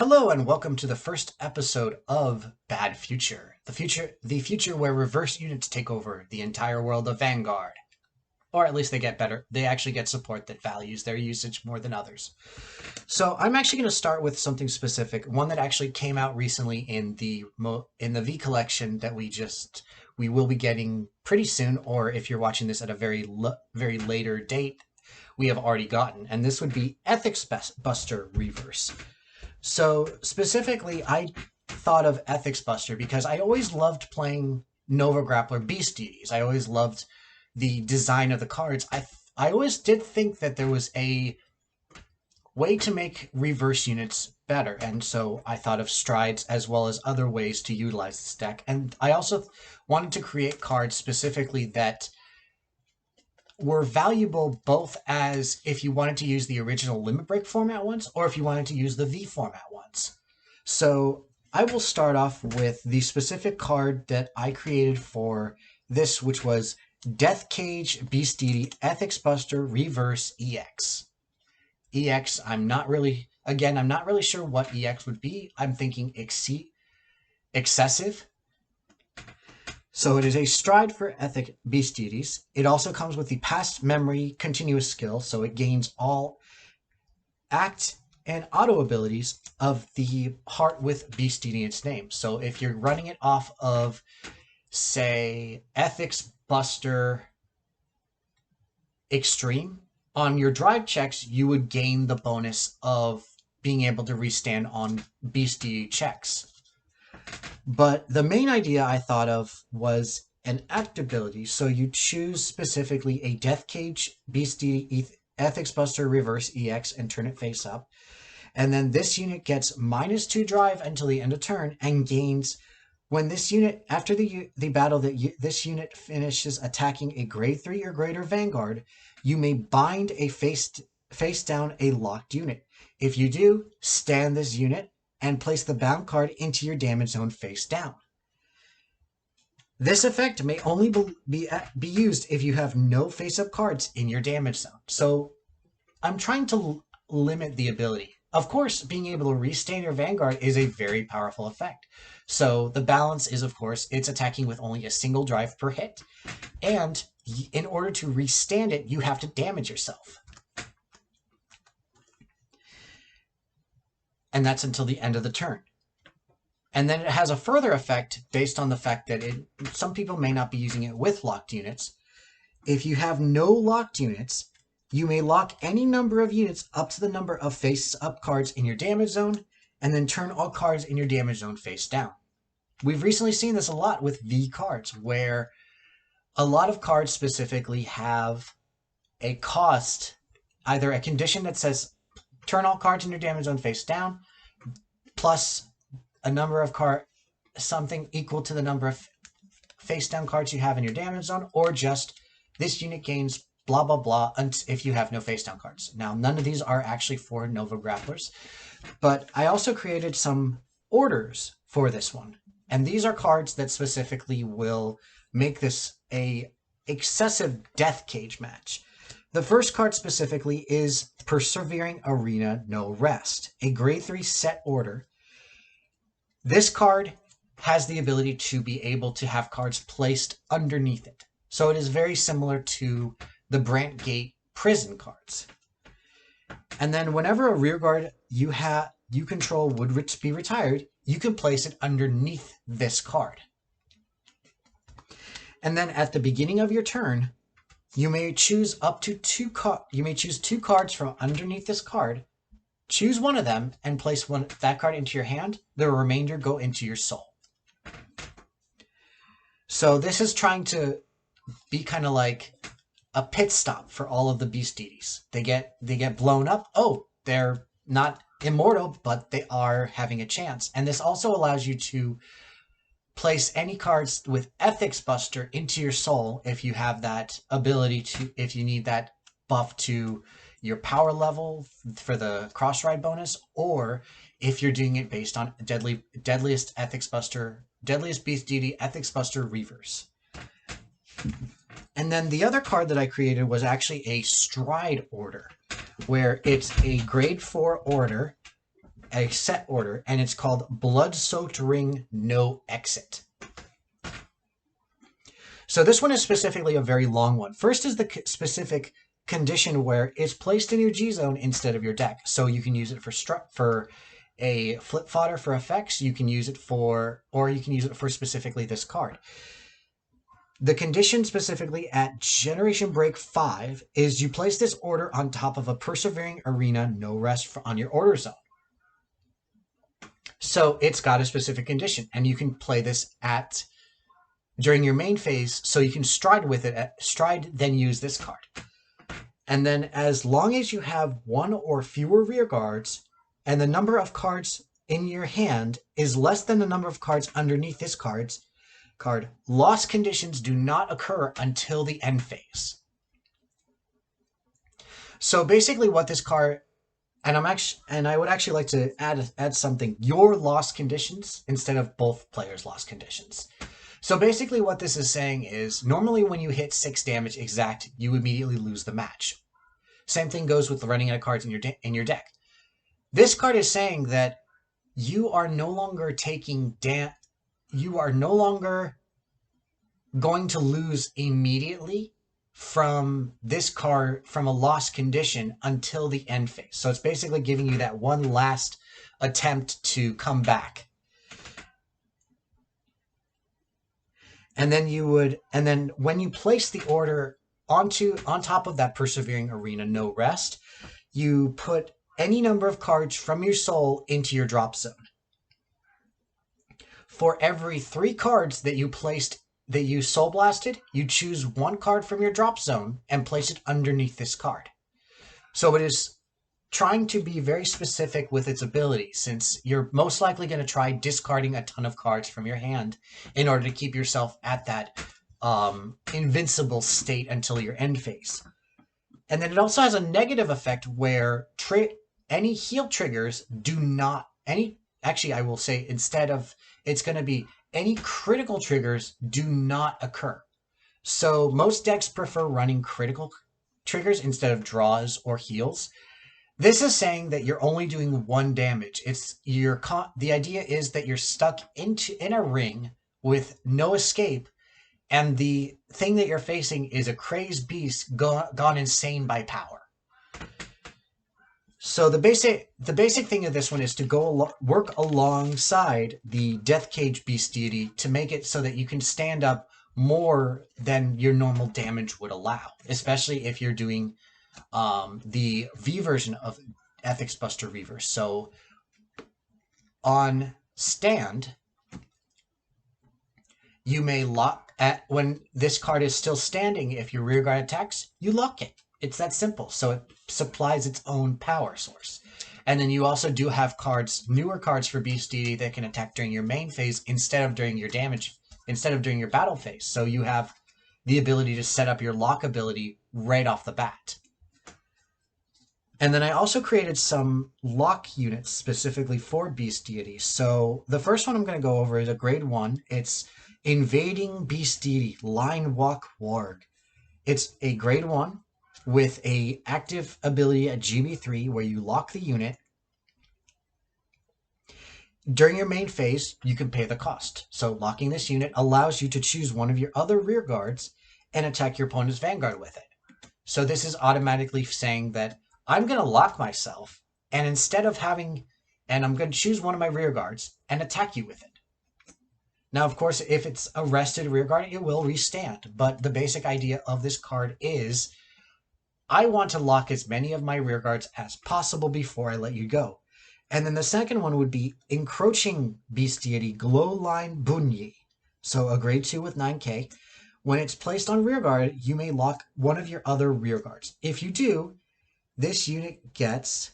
Hello and welcome to the first episode of Bad Future. The future where reverse units take over the entire world of Vanguard. Or at least they get better. They actually get support that values their usage more than others. So I'm actually going to start with something specific, one that actually came out recently in the V collection that we will be getting pretty soon, or if you're watching this at a very later date, we have already gotten, and this would be Ethics Buster Reverse. So specifically, I thought of Ethics Buster because I always loved playing Nova Grappler Beast Deities. I always loved the design of the cards. I always did think that there was a way to make reverse units better, and so I thought of strides as well as other ways to utilize this deck. And I also wanted to create cards specifically that were valuable both as if you wanted to use the original Limit Break format ones or if you wanted to use the V format ones. So I will start off with the specific card that I created for this, which was Death Cage Beast Deity Ethics Buster Reverse EX. EX, I'm not really sure what EX would be. I'm thinking excessive. So it is a stride for Ethic Beast Deities. It also comes with the Past Memory Continuous skill, so it gains all act and auto abilities of the heart with Beast Deity in its name. So if you're running it off of, say, Ethics Buster Extreme, on your drive checks, you would gain the bonus of being able to restand on Beast Deity checks. But the main idea I thought of was an act ability. So you choose specifically a Death Cage Beast Deity Ethics Buster Reverse EX and turn it face up. And then this unit gets -2 drive until the end of turn and gains, when this unit, after the battle that this unit finishes attacking a grade 3 or greater Vanguard, you may bind a face down a locked unit. If you do, stand this unit and place the bound card into your damage zone face down. This effect may only be used if you have no face-up cards in your damage zone. So I'm trying to limit the ability. Of course, being able to restand your Vanguard is a very powerful effect. So the balance is, of course, it's attacking with only a single drive per hit. And in order to restand it, you have to damage yourself. And that's until the end of the turn. And then it has a further effect based on the fact that some people may not be using it with locked units. If you have no locked units, you may lock any number of units up to the number of face-up cards in your damage zone, and then turn all cards in your damage zone face down. We've recently seen this a lot with V cards, where a lot of cards specifically have a cost, either a condition that says turn all cards in your damage zone face down, plus a number of something equal to the number of face down cards you have in your damage zone, or just this unit gains blah blah blah if you have no face down cards. Now, none of these are actually for Nova Grapplers, but I also created some orders for this one. And these are cards that specifically will make this a excessive Death Cage match. The first card specifically is Persevering Arena No Rest, a grade 3 set order. This card has the ability to be able to have cards placed underneath it. So it is very similar to the Brant Gate prison cards. And then whenever a rearguard you control would be retired, you can place it underneath this card. And then at the beginning of your turn, you may choose two cards from underneath this card. Choose one of them and place that card into your hand. The remainder go into your soul. So this is trying to be kind of like a pit stop for all of the Beast Deities. They get blown up. Oh, they're not immortal, but they are having a chance. And this also allows you to place any cards with Ethics Buster into your soul if you have that ability to, if you need that buff to your power level for the cross ride bonus, or if you're doing it based on deadliest Beast Deity Ethics Buster Reverse. And then the other card that I created was actually a stride order, where it's a grade 4 order a set order, and it's called Blood-Soaked Ring No Exit. So this one is specifically a very long one. First is the specific condition where it's placed in your G zone instead of your deck. So you can use it for a flip fodder for effects. You can use it for, or you can use it for specifically this card. The condition specifically at Generation Break 5 is you place this order on top of a Persevering Arena No Rest on your order zone. So it's got a specific condition, and you can play this during your main phase, so you can stride with it. Stride, then use this card. And then as long as you have one or fewer rear guards, and the number of cards in your hand is less than the number of cards underneath this card, loss conditions do not occur until the end phase. So basically what this card, and I would actually like to add something, your loss conditions instead of both players' loss conditions. So basically what this is saying is, normally when you hit 6 damage exact, you immediately lose the match. Same thing goes with running out of cards in your deck. This card is saying that you are no longer going to lose immediately from this card, from a loss condition, until the end phase. So it's basically giving you that one last attempt to come back. And then when you place the order on top of that Persevering Arena No Rest, you put any number of cards from your soul into your drop zone. For every 3 cards that you soul blasted, you choose 1 card from your drop zone and place it underneath this card. So it is trying to be very specific with its ability, since you're most likely going to try discarding a ton of cards from your hand in order to keep yourself at that invincible state until your end phase. And then it also has a negative effect where any heal triggers actually I will say, instead of, it's going to be any critical triggers do not occur. So most decks prefer running critical triggers instead of draws or heals. This is saying that you're only doing 1 damage. The idea is that you're stuck in a ring with no escape, and the thing that you're facing is a crazed beast gone insane by power. So the basic thing of this one is to work alongside the Death Cage Beast Deity to make it so that you can stand up more than your normal damage would allow, especially if you're doing the V version of Ethics Buster Reaver. So on stand, you may lock when this card is still standing. If your rear guard attacks, you lock it. It's that simple. So it supplies its own power source. And then you also do have newer cards for Beast Deity that can attack during your main phase instead of during your battle phase. So you have the ability to set up your lock ability right off the bat. And then I also created some lock units specifically for Beast Deity. So the first one I'm going to go over is a grade 1. It's Invading Beast Deity Line Walk Warg. It's a grade 1 with a active ability at GB3 where you lock the unit. During your main phase, you can pay the cost. So locking this unit allows you to choose one of your other rear guards and attack your opponent's vanguard with it. So this is automatically saying that I'm going to lock myself, and I'm going to choose one of my rear guards and attack you with it. Now, of course, if it's a rested rear guard, it will restand. But the basic idea of this card is, I want to lock as many of my rear guards as possible before I let you go. And then the second one would be Encroaching Beast Deity Glowline Bunyi. So a grade 2 with 9k. When it's placed on rear guard, you may lock one of your other rear guards. If you do, this unit gets,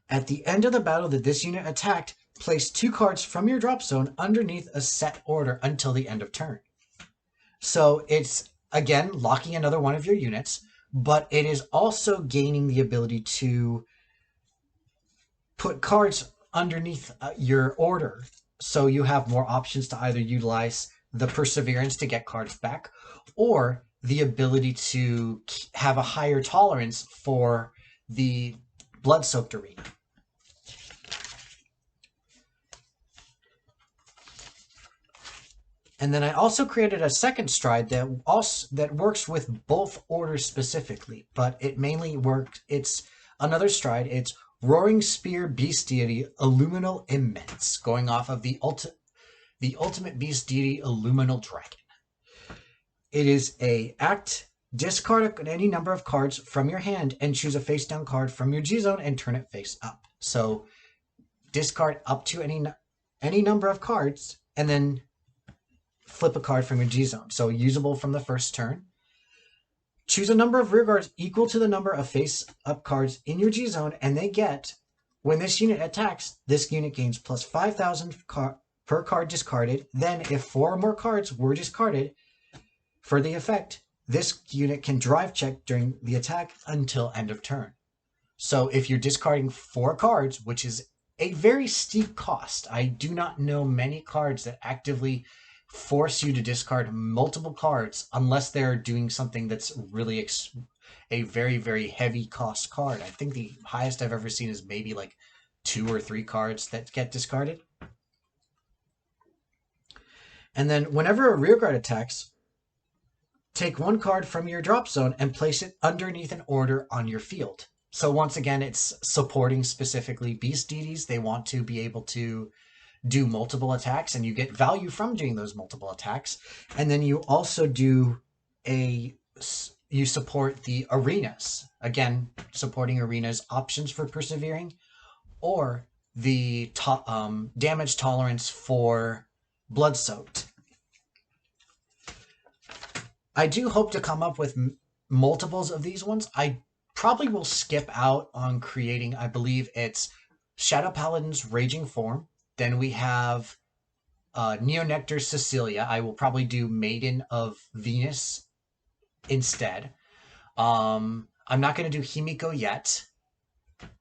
at the end of the battle that this unit attacked, place 2 cards from your drop zone underneath a set order until the end of turn. So it's, again, locking another one of your units, but it is also gaining the ability to put cards underneath your order, so you have more options to either utilize the Perseverance to get cards back, or the ability to have a higher tolerance for the Blood-Soaked Arena. And then I also created a second stride that works with both orders specifically, but it mainly works. It's another stride. It's Roaring Spear Beast Deity Illuminal Immense, going off of the Ultimate Beast Deity Illuminal Dragon. It is a act. Discard any number of cards from your hand and choose a face down card from your G zone and turn it face up. So discard up to any number of cards and then flip a card from your G zone. So usable from the first turn. Choose a number of rear guards equal to the number of face up cards in your G zone, and they get, when this unit attacks, this unit gains plus 5,000 per card discarded. Then if 4 or more cards were discarded for the effect, this unit can drive check during the attack until end of turn. So if you're discarding 4 cards, which is a very steep cost, I do not know many cards that actively force you to discard multiple cards unless they're doing something that's really a very, very heavy cost card. I think the highest I've ever seen is maybe like 2 or 3 cards that get discarded. And then whenever a rearguard attacks, take 1 card from your drop zone and place it underneath an order on your field. So once again, it's supporting specifically beast deities. They want to be able to do multiple attacks, and you get value from doing those multiple attacks. And then you also you support the arenas. Again, supporting arenas options for persevering, or the damage tolerance for blood-soaked. I do hope to come up with multiples of these ones. I probably will skip out on creating, I believe it's Shadow Paladin's Raging Form. Then we have Neonectar Cecilia. I will probably do Maiden of Venus instead. I'm not going to do Himiko yet.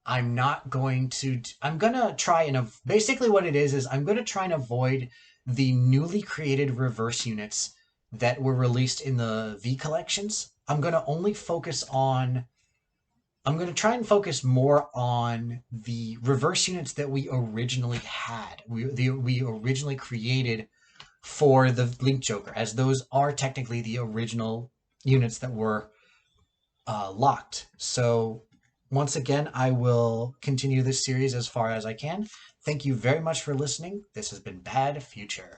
I'm going to try and, basically what it is I'm going to try and avoid the newly created reverse units that were released in the V collections. I'm going to try and focus more on the reverse units that we originally had. We originally created for the Link Joker, as those are technically the original units that were locked. So once again, I will continue this series as far as I can. Thank you very much for listening. This has been Bad Future.